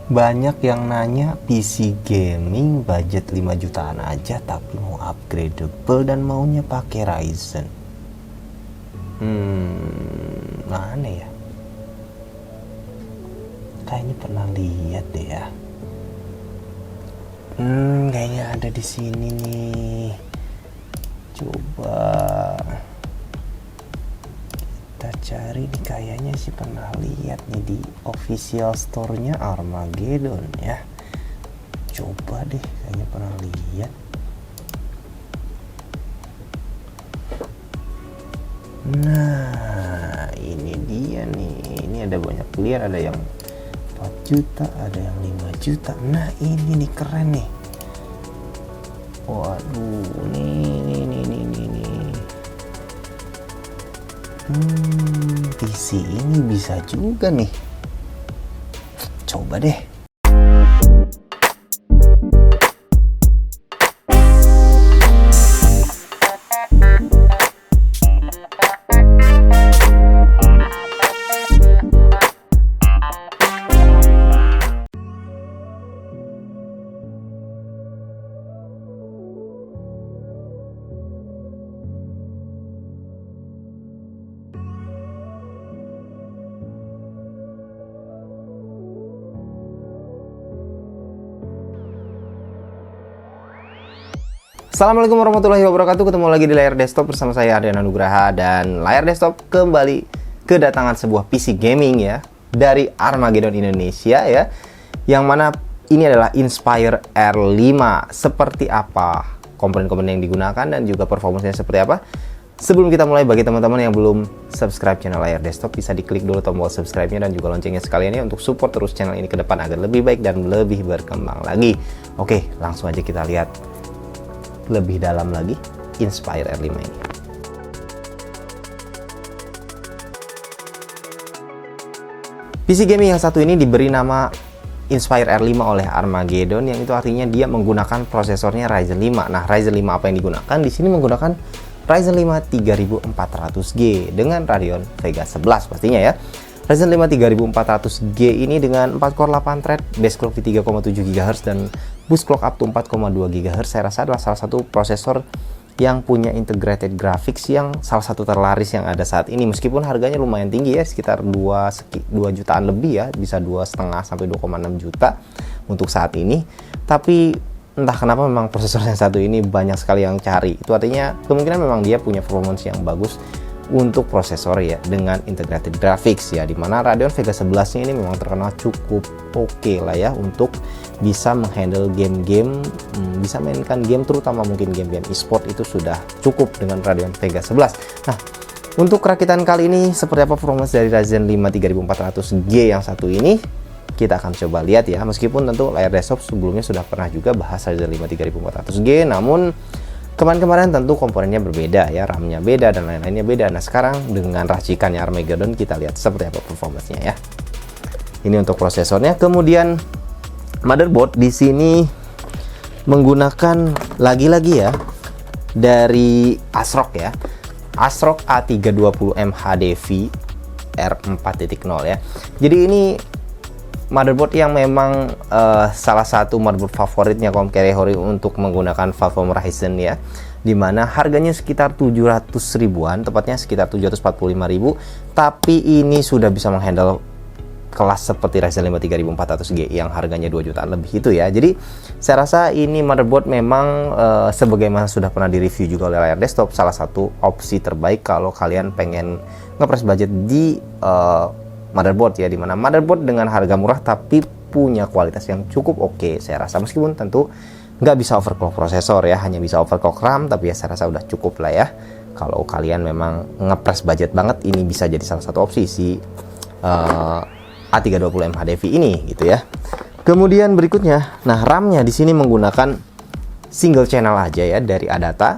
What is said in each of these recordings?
Banyak yang nanya PC gaming budget 5 jutaan aja tapi mau upgradable dan maunya pakai Ryzen. Mana ya? Kayaknya pernah lihat deh ya. Kayaknya ada di sini nih. Coba kita cari nih, kayaknya sih pernah lihat nih di official store-nya Armageddon ya. Coba deh, kayaknya pernah lihat. Nah, ini dia nih. Ini ada banyak pilihan, ada yang 4 juta, ada yang 5 juta. Nah, ini nih keren nih. Waduh, nih. PC ini bisa juga nih. Coba deh. Assalamualaikum warahmatullahi wabarakatuh. Ketemu lagi di Layar Desktop bersama saya Ardian Nugraha. Dan Layar Desktop kembali kedatangan sebuah PC gaming ya, dari Armageddon Indonesia ya, yang mana ini adalah Inspire R5. Seperti apa komponen-komponen yang digunakan dan juga performanya seperti apa? Sebelum kita mulai, bagi teman-teman yang belum subscribe channel Layar Desktop, bisa diklik dulu tombol subscribe-nya dan juga loncengnya sekalian ya, untuk support terus channel ini ke depan agar lebih baik dan lebih berkembang lagi. Oke, langsung aja kita lihat lebih dalam lagi Inspire R5 ini. PC gaming yang satu ini diberi nama Inspire R5 oleh Armageddon, yang itu artinya dia menggunakan prosesornya Ryzen 5. Nah, Ryzen 5 apa yang digunakan? Di sini menggunakan Ryzen 5 3400G dengan Radeon Vega 11 pastinya ya. Ryzen 5 3400G ini dengan 4 core 8 thread, base clock di 3,7 GHz dan boost clock up to 4,2 GHz, saya rasa adalah salah satu prosesor yang punya integrated graphics yang salah satu terlaris yang ada saat ini. Meskipun harganya lumayan tinggi ya, sekitar 2 jutaan lebih ya, bisa 2,5 sampai 2,6 juta untuk saat ini. Tapi entah kenapa memang prosesor yang satu ini banyak sekali yang cari. Itu artinya kemungkinan memang dia punya performance yang bagus untuk prosesor ya, dengan integrated graphics ya, dimana Radeon Vega 11 ini memang terkenal cukup oke lah ya untuk bisa menghandle game-game, bisa mainkan game, terutama mungkin game-game e-sport itu sudah cukup dengan Radeon Vega 11. Nah, untuk rakitan kali ini seperti apa performance dari Ryzen 5 3400G yang satu ini, kita akan coba lihat ya. Meskipun tentu Layar Desktop sebelumnya sudah pernah juga bahas Ryzen 5 3400G, namun kemarin-kemarin tentu komponennya berbeda ya, RAM-nya beda dan lain-lainnya beda. Nah, sekarang dengan racikannya Armageddon kita lihat seperti apa performance-nya ya. Ini untuk prosesornya. Kemudian motherboard di sini menggunakan lagi-lagi ya dari ASRock ya. ASRock A320M HDV R4.0 ya. Jadi ini motherboard yang memang salah satu motherboard favoritnya kaum carrier untuk menggunakan platform Ryzen ya, dimana harganya sekitar 700 ribuan, tepatnya sekitar 745.000, tapi ini sudah bisa menghandle kelas seperti Ryzen 5 3400G yang harganya 2 jutaan lebih itu ya. Jadi saya rasa ini motherboard memang sebagaimana sudah pernah direview juga oleh Layar Desktop, salah satu opsi terbaik kalau kalian pengen ngepres budget di motherboard ya, dimana motherboard dengan harga murah tapi punya kualitas yang cukup oke saya rasa. Meskipun tentu nggak bisa overclock prosesor ya, hanya bisa overclock RAM, tapi ya saya rasa udah cukup lah ya. Kalau kalian memang ngepres budget banget, ini bisa jadi salah satu opsi si A320M HDV ini gitu ya. Kemudian berikutnya, nah RAM-nya di sini menggunakan single channel aja ya dari Adata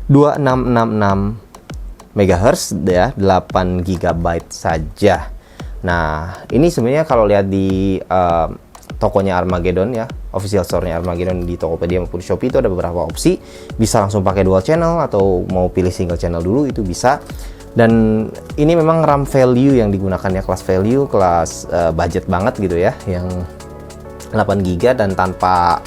2666 MHz ya, 8 GB saja. Nah, ini sebenarnya kalau lihat di tokonya Armageddon ya, official store-nya Armageddon di Tokopedia maupun Shopee, itu ada beberapa opsi. Bisa langsung pakai dual channel atau mau pilih single channel dulu, itu bisa. Dan ini memang RAM value yang digunakan ya, kelas value, kelas budget banget gitu ya, yang 8 GB dan tanpa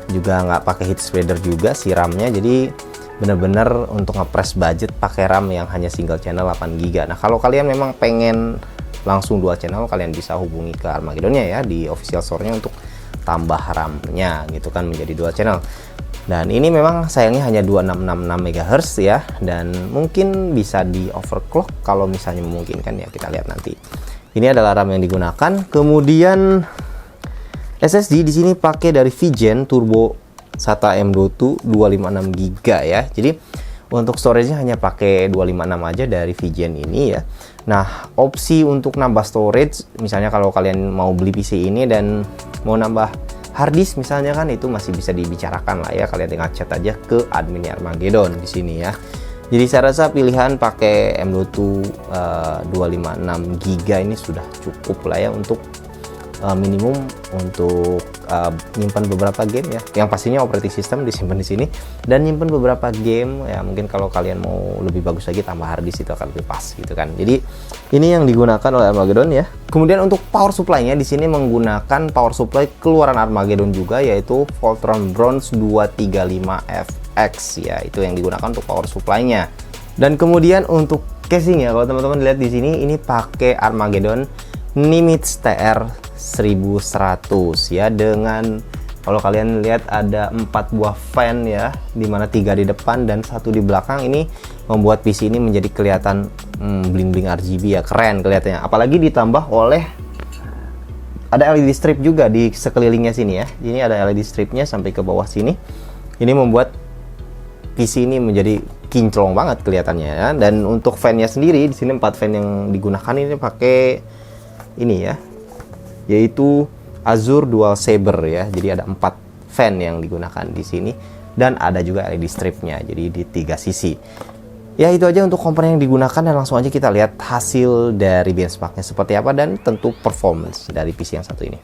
juga nggak pakai heat spreader juga si RAM-nya. Jadi bener-bener untuk ngepres budget pakai RAM yang hanya single channel 8 GB. Nah, kalau kalian memang pengen langsung dual channel, kalian bisa hubungi ke Armageddon-nya ya di official store-nya untuk tambah RAM-nya gitu kan menjadi dual channel. Dan ini memang sayangnya hanya 2666 MHz ya, dan mungkin bisa di overclock kalau misalnya memungkinkan ya, kita lihat nanti. Ini adalah RAM yang digunakan. Kemudian SSD di sini pakai dari VGen Turbo SATA M.2 256 GB ya. Jadi untuk storage-nya hanya pakai 256 aja dari VGen ini ya. Nah, opsi untuk nambah storage, misalnya kalau kalian mau beli PC ini dan mau nambah harddisk misalnya kan, itu masih bisa dibicarakan lah ya. Kalian tinggal chat aja ke admin Armageddon di sini ya. Jadi saya rasa pilihan pakai M.2 256 GB ini sudah cukup lah ya untuk minimum untuk nyimpan beberapa game ya. Yang pastinya operating system disimpan di sini, dan nyimpan beberapa game ya. Mungkin kalau kalian mau lebih bagus lagi tambah harddisk itu akan lebih pas gitu kan. Jadi ini yang digunakan oleh Armageddon ya. Kemudian untuk power supply-nya di sini menggunakan power supply keluaran Armageddon juga, yaitu Voltron Bronze 235FX ya. Itu yang digunakan untuk power supply-nya. Dan kemudian untuk casing ya, kalau teman-teman lihat di sini ini pakai Armageddon Nimitz TR 1100 ya, dengan kalau kalian lihat ada 4 buah fan ya, dimana 3 di depan dan 1 di belakang. Ini membuat PC ini menjadi kelihatan bling-bling RGB ya, keren kelihatannya. Apalagi ditambah oleh ada LED strip juga di sekelilingnya sini ya. Ini ada LED stripnya sampai ke bawah sini. Ini membuat PC ini menjadi kinclong banget kelihatannya ya. Dan untuk fan-nya sendiri di sini 4 fan yang digunakan ini pakai ini ya, yaitu Azure Dual Saber ya. Jadi ada 4 fan yang digunakan di sini, dan ada juga LED stripnya, jadi di 3 sisi. Ya, itu aja untuk komponen yang digunakan, dan langsung aja kita lihat hasil dari benchmarknya seperti apa, dan tentu performance dari PC yang satu ini.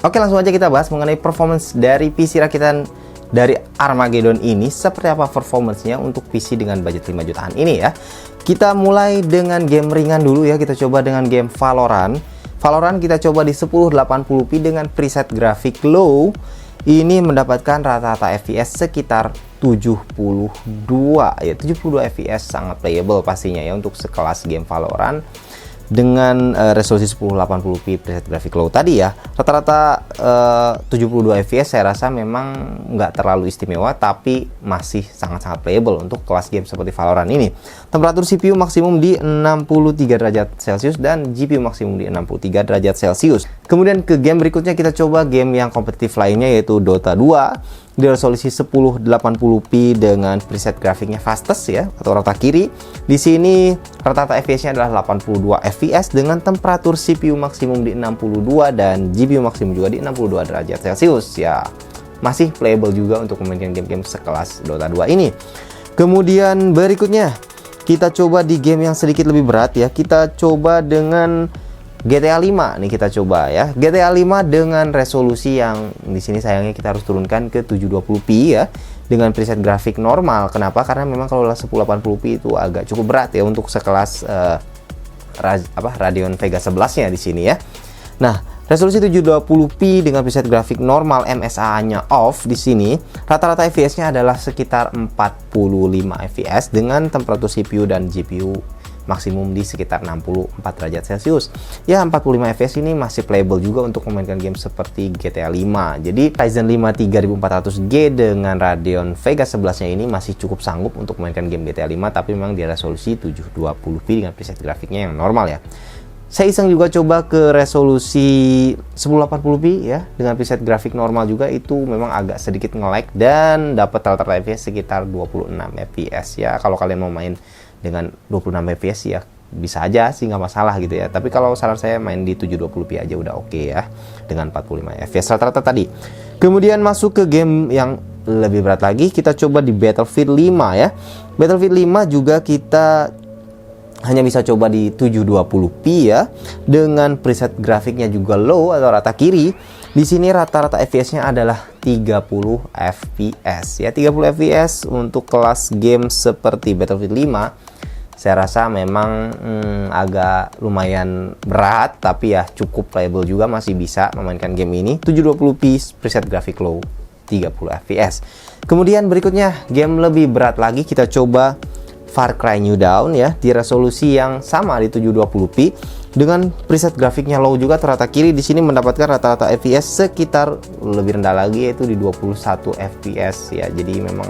Oke, langsung aja kita bahas mengenai performance dari PC rakitan dari Armageddon ini. Seperti apa performance-nya untuk PC dengan budget 5 jutaan ini ya. Kita mulai dengan game ringan dulu ya. Kita coba dengan game Valorant. Valorant kita coba di 1080p dengan preset grafik low. Ini mendapatkan rata-rata FPS sekitar 72 ya. 72 FPS sangat playable pastinya ya untuk sekelas game Valorant. Dengan resolusi 1080p preset grafik low tadi ya, rata-rata 72 fps saya rasa memang nggak terlalu istimewa, tapi masih sangat-sangat playable untuk kelas game seperti Valorant ini. Temperatur CPU maksimum di 63 derajat Celcius dan GPU maksimum di 63 derajat Celcius. Kemudian ke game berikutnya, kita coba game yang kompetitif lainnya, yaitu Dota 2 di resolusi 1080p dengan preset grafiknya fastest ya, atau rata kiri. Di sini rata-rata FPS-nya adalah 82 FPS dengan temperatur CPU maksimum di 62 dan GPU maksimum juga di 62 derajat Celcius ya. Masih playable juga untuk memainkan game-game sekelas Dota 2 ini. Kemudian berikutnya kita coba di game yang sedikit lebih berat ya. Kita coba dengan GTA 5 nih, kita coba ya. GTA 5 dengan resolusi yang di sini sayangnya kita harus turunkan ke 720p ya, dengan preset grafik normal. Kenapa? Karena memang kalau 1080p itu agak cukup berat ya untuk sekelas Radeon Vega 11-nya di sini ya. Nah, resolusi 720p dengan preset grafik normal, MSA-nya off di sini. Rata-rata FPS-nya adalah sekitar 45 FPS dengan temperatur CPU dan GPU maksimum di sekitar 64 derajat Celcius. Ya, 45 FPS ini masih playable juga untuk memainkan game seperti GTA 5. Jadi Ryzen 5 3400G dengan Radeon Vega 11-nya ini masih cukup sanggup untuk memainkan game GTA 5, tapi memang di resolusi 720p dengan preset grafiknya yang normal ya. Saya iseng juga coba ke resolusi 1080p ya, dengan preset grafik normal juga, itu memang agak sedikit nge-lag dan dapat rata-rata FPS sekitar 26 FPS ya. Kalau kalian mau main dengan 26 fps ya bisa aja sih, nggak masalah gitu ya. Tapi kalau saran saya main di 720p aja udah oke ya, dengan 45 fps rata-rata tadi. Kemudian masuk ke game yang lebih berat lagi, kita coba di Battlefield 5 ya. Battlefield 5 juga kita hanya bisa coba di 720p ya, dengan preset grafiknya juga low atau rata kiri. Di sini rata-rata FPS-nya adalah 30 fps ya. 30 fps untuk kelas game seperti Battlefield 5 saya rasa memang agak lumayan berat, tapi ya cukup playable juga, masih bisa memainkan game ini. 720p preset grafik low, 30 fps. Kemudian berikutnya game lebih berat lagi, kita coba Far Cry New Dawn ya, di resolusi yang sama di 720p dengan preset grafiknya low juga rata kiri. Di sini mendapatkan rata-rata fps sekitar lebih rendah lagi, yaitu di 21 fps ya. Jadi memang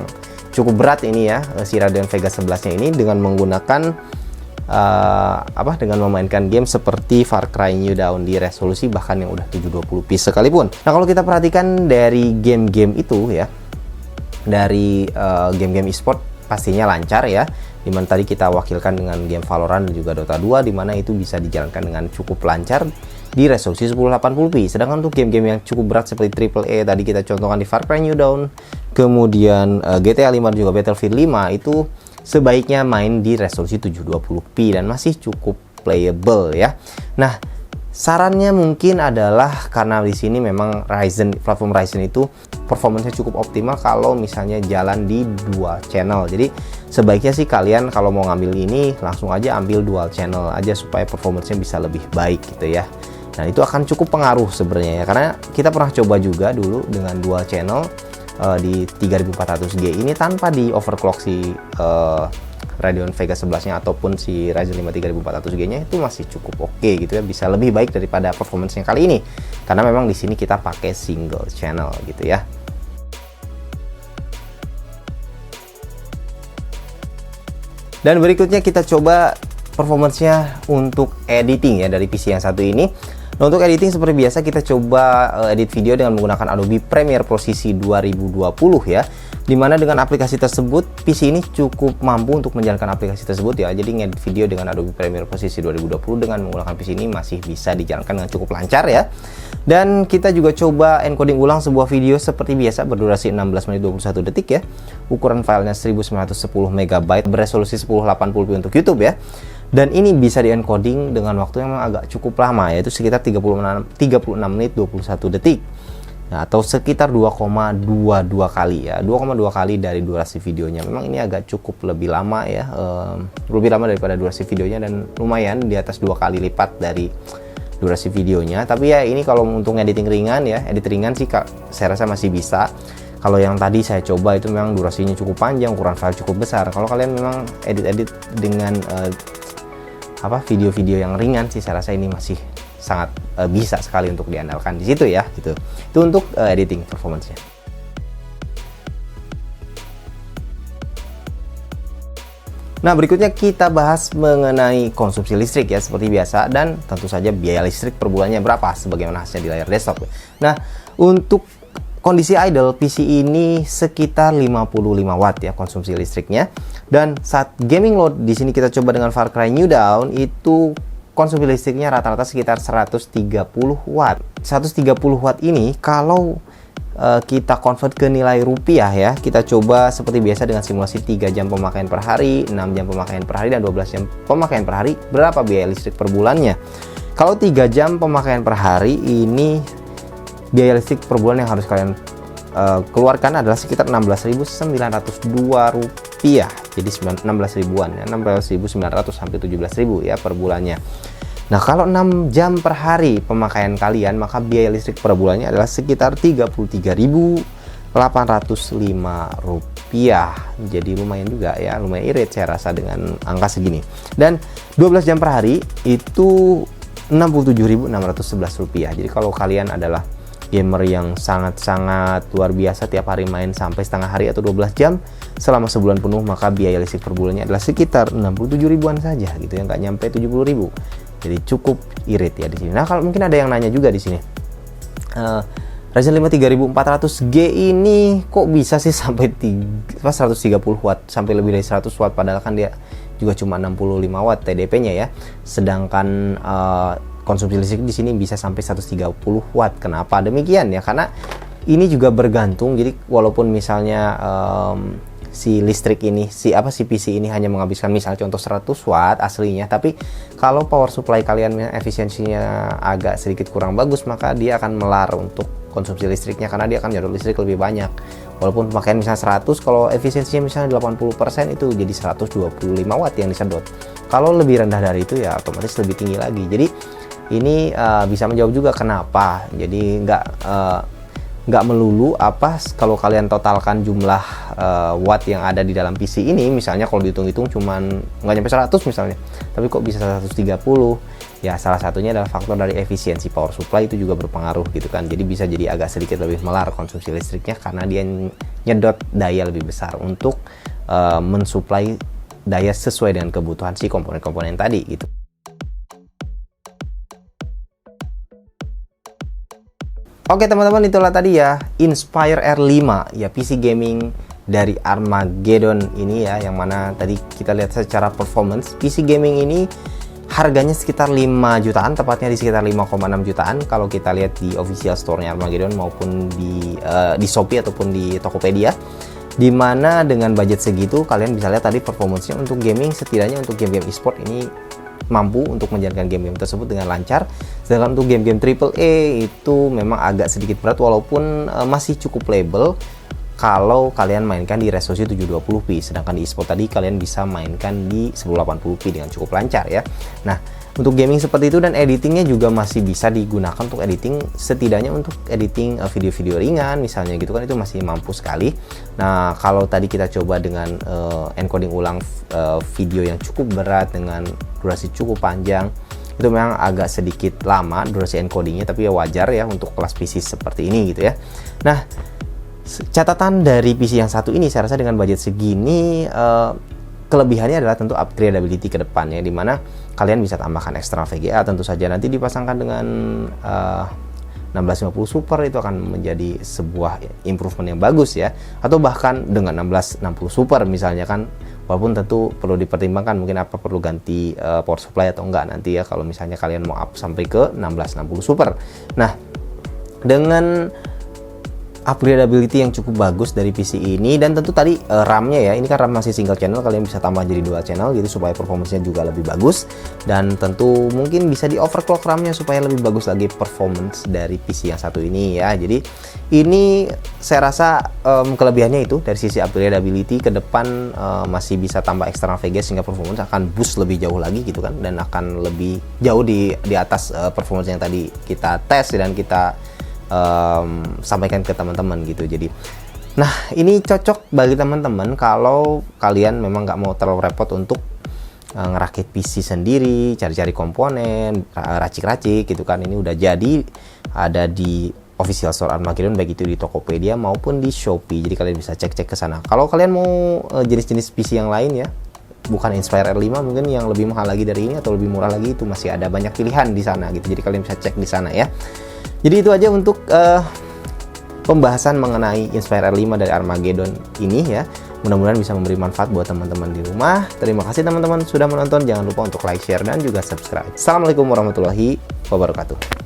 cukup berat ini ya, si Radeon Vega 11-nya ini dengan menggunakan dengan memainkan game seperti Far Cry New Dawn di resolusi bahkan yang udah 720p sekalipun. Nah, kalau kita perhatikan dari game-game itu ya, dari game-game e-sport pastinya lancar ya, dimana tadi kita wakilkan dengan game Valorant dan juga Dota 2, dimana itu bisa dijalankan dengan cukup lancar di resolusi 1080p. Sedangkan untuk game-game yang cukup berat seperti AAA tadi kita contohkan di Far Cry New Dawn, kemudian GTA 5 dan juga Battlefield 5, itu sebaiknya main di resolusi 720p dan masih cukup playable ya. Nah, sarannya mungkin adalah karena di sini memang platform Ryzen itu performanya cukup optimal kalau misalnya jalan di dual channel. Jadi sebaiknya sih kalian kalau mau ngambil ini langsung aja ambil dual channel aja supaya performanya bisa lebih baik gitu ya. Nah, itu akan cukup pengaruh sebenarnya ya, karena kita pernah coba juga dulu dengan dual channel di 3400G ini tanpa di overclock si Radeon Vega 11-nya ataupun si Ryzen 5 3400G-nya itu masih cukup oke gitu ya, bisa lebih baik daripada performance-nya kali ini karena memang di sini kita pakai single channel gitu ya. Dan berikutnya kita coba performance-nya untuk editing ya dari PC yang satu ini. Nah, untuk editing seperti biasa kita coba edit video dengan menggunakan Adobe Premiere Pro CC 2020 ya. Dimana dengan aplikasi tersebut PC ini cukup mampu untuk menjalankan aplikasi tersebut ya. Jadi ngedit video dengan Adobe Premiere Pro CC 2020 dengan menggunakan PC ini masih bisa dijalankan dengan cukup lancar ya. Dan kita juga coba encoding ulang sebuah video seperti biasa berdurasi 16 menit 21 detik ya. Ukuran filenya 1910 MB beresolusi 1080p untuk YouTube ya. Dan ini bisa di-encoding dengan waktu yang agak cukup lama, yaitu sekitar 36 menit 21 detik. Nah, atau sekitar 2,22 kali ya. 2,2 kali dari durasi videonya. Memang ini agak cukup lebih lama ya. Lebih lama daripada durasi videonya dan lumayan di atas 2 kali lipat dari durasi videonya. Tapi ya ini kalau untuk editing ringan ya, edit ringan sih saya rasa masih bisa. Kalau yang tadi saya coba itu memang durasinya cukup panjang, ukuran file cukup besar. Kalau kalian memang edit-edit dengan video-video yang ringan sih saya rasa ini masih sangat bisa sekali untuk diandalkan di situ ya gitu. Itu untuk editing performance-nya. Nah, berikutnya kita bahas mengenai konsumsi listrik ya seperti biasa, dan tentu saja biaya listrik per bulannya berapa sebagaimana hasilnya di layar desktop. Nah, untuk kondisi idle PC ini sekitar 55 watt ya konsumsi listriknya. Dan saat gaming load di sini kita coba dengan Far Cry New Dawn, itu konsumsi listriknya rata-rata sekitar 130 watt. 130 watt ini kalau kita convert ke nilai rupiah ya, kita coba seperti biasa dengan simulasi 3 jam pemakaian per hari, 6 jam pemakaian per hari, dan 12 jam pemakaian per hari, berapa biaya listrik per bulannya. Kalau 3 jam pemakaian per hari ini, biaya listrik per bulan yang harus kalian keluarkan adalah sekitar 16.902 rupiah. Jadi 16 ribuan ya, 16.900 sampai 17.000 ya per bulannya. Nah, kalau 6 jam per hari pemakaian kalian, maka biaya listrik per bulannya adalah sekitar 33.805 rupiah. Jadi lumayan juga ya, lumayan irit saya rasa dengan angka segini. Dan 12 jam per hari itu 67.611 rupiah. Jadi kalau kalian adalah gamer yang sangat-sangat luar biasa, tiap hari main sampai setengah hari atau 12 jam selama sebulan penuh, maka biaya listrik per bulannya adalah sekitar 67 ribuan saja gitu ya, nggak nyampe 70 ribu. Jadi cukup irit ya di sini. Nah, kalau mungkin ada yang nanya juga di sini, Ryzen 5 3400G ini kok bisa sih sampai 130 watt, sampai lebih dari 100 watt, padahal kan dia juga cuma 65 watt TDP-nya ya. Sedangkan konsumsi listrik di sini bisa sampai 130 watt. Kenapa demikian ya? Karena ini juga bergantung. Jadi walaupun misalnya si listrik ini, si PC ini hanya menghabiskan misal contoh 100 watt aslinya, tapi kalau power supply kalian efisiensinya agak sedikit kurang bagus, maka dia akan melar untuk konsumsi listriknya, karena dia akan nyedot listrik lebih banyak. Walaupun pemakaian misalnya 100, kalau efisiensinya misalnya 80%, itu jadi 125 watt yang disedot. Kalau lebih rendah dari itu ya otomatis lebih tinggi lagi. Jadi ini bisa menjawab juga kenapa. Jadi nggak melulu kalau kalian totalkan jumlah watt yang ada di dalam PC ini, misalnya kalau dihitung-hitung cuman nggak nyampe 100 misalnya, tapi kok bisa 130. Ya salah satunya adalah faktor dari efisiensi power supply, itu juga berpengaruh gitu kan. Jadi bisa jadi agak sedikit lebih melar konsumsi listriknya karena dia nyedot daya lebih besar untuk mensuplai daya sesuai dengan kebutuhan si komponen-komponen tadi gitu. Oke teman-teman, itulah tadi ya Inspire R5 ya, PC gaming dari Armageddon ini ya, yang mana tadi kita lihat secara performance PC gaming ini harganya sekitar 5 jutaan, tepatnya di sekitar 5,6 jutaan kalau kita lihat di official store-nya Armageddon maupun di Shopee ataupun di Tokopedia. Dimana dengan budget segitu kalian bisa lihat tadi performance-nya untuk gaming, setidaknya untuk game-game e-sport ini mampu untuk menjalankan game-game tersebut dengan lancar. Sedangkan untuk game-game AAA itu memang agak sedikit berat, walaupun masih cukup playable kalau kalian mainkan di resolusi 720p. Sedangkan di e-sport tadi kalian bisa mainkan di 1080p dengan cukup lancar ya. Nah, untuk gaming seperti itu dan editingnya juga masih bisa digunakan untuk editing, setidaknya untuk editing video-video ringan misalnya gitu kan, itu masih mampu sekali. Nah, kalau tadi kita coba dengan encoding ulang video yang cukup berat dengan durasi cukup panjang, itu memang agak sedikit lama durasi encodingnya, tapi ya wajar ya untuk kelas PC seperti ini gitu ya. Nah, catatan dari PC yang satu ini, saya rasa dengan budget segini kelebihannya adalah tentu upgradability ke depannya, dimana kalian bisa tambahkan external VGA, tentu saja nanti dipasangkan dengan 1650 Super, itu akan menjadi sebuah improvement yang bagus ya, atau bahkan dengan 1660 Super misalnya kan, walaupun tentu perlu dipertimbangkan mungkin apa perlu ganti power supply atau enggak nanti ya, kalau misalnya kalian mau up sampai ke 1660 Super. Nah, dengan upgradability yang cukup bagus dari PC ini, dan tentu tadi RAM-nya ya, ini kan RAM masih single channel, kalian bisa tambah jadi dual channel gitu supaya performance-nya juga lebih bagus, dan tentu mungkin bisa di overclock RAM-nya supaya lebih bagus lagi performance dari PC yang satu ini ya. Jadi ini saya rasa kelebihannya itu dari sisi upgradability. Ke depan masih bisa tambah external VGA sehingga performance akan boost lebih jauh lagi gitu kan, dan akan lebih jauh di atas performance yang tadi kita tes dan kita sampaikan ke teman-teman gitu. Jadi nah, ini cocok bagi teman-teman kalau kalian memang nggak mau terlalu repot untuk ngerakit PC sendiri, cari-cari komponen, racik-racik gitu kan. Ini udah jadi ada di official store Armageddon, baik itu di Tokopedia maupun di Shopee. Jadi kalian bisa cek-cek ke sana. Kalau kalian mau jenis-jenis PC yang lain ya, bukan Inspire R5, mungkin yang lebih mahal lagi dari ini atau lebih murah lagi, itu masih ada banyak pilihan di sana gitu. Jadi kalian bisa cek di sana ya. Jadi itu aja untuk pembahasan mengenai Inspire R5 dari Armageddon ini ya. Mudah-mudahan bisa memberi manfaat buat teman-teman di rumah. Terima kasih teman-teman sudah menonton. Jangan lupa untuk like, share, dan juga subscribe. Assalamualaikum warahmatullahi wabarakatuh.